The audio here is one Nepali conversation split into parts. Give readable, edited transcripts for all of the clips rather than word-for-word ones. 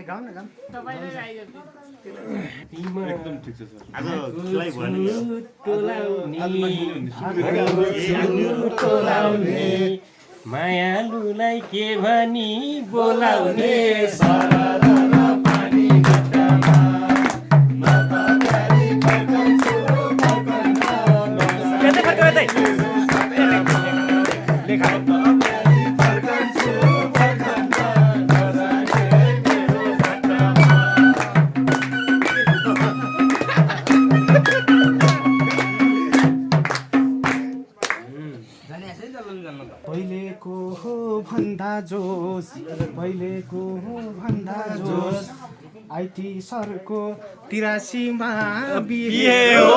गाउँ न गाउँ एकदम ठिक छ सर आज खेलाइ भयो नि टोलाउने मायालुलाई के भनी बोलाउने सरर पानी घटामा पहिलेको हो भन्दा जोस पहिलेको हो भन्दा जोस आइटी सरको 83मा बिहे हो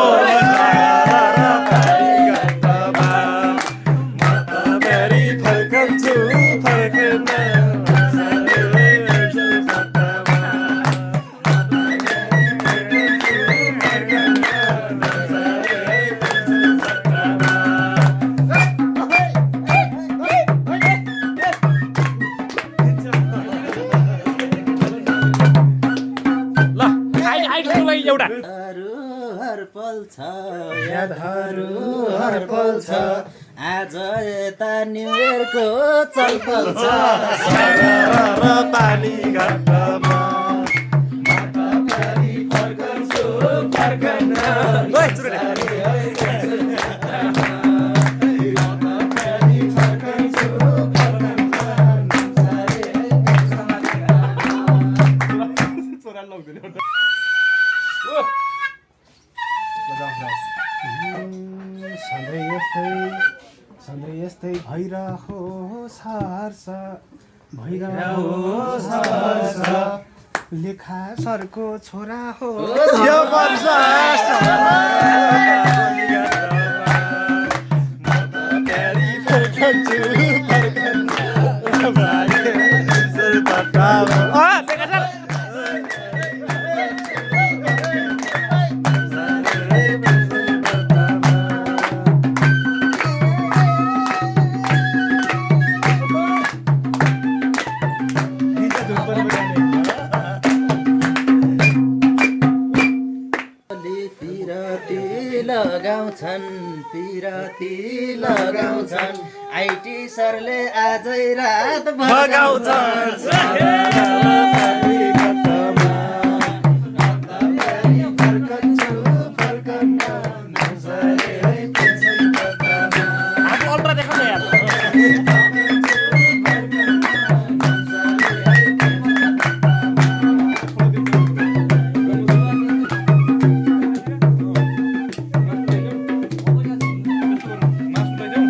यादहरू हर पल छ आज यता न्यु इयरको चलपल छ पानी घाटमा फर्कन्छु फर्कन सधैँ यस्तै भइरहो सार्स भइरहो सार्स लेखा सरको छोरा हो पिरती लगाउँछन् आइटी सरले आजै रात भगाउँछन्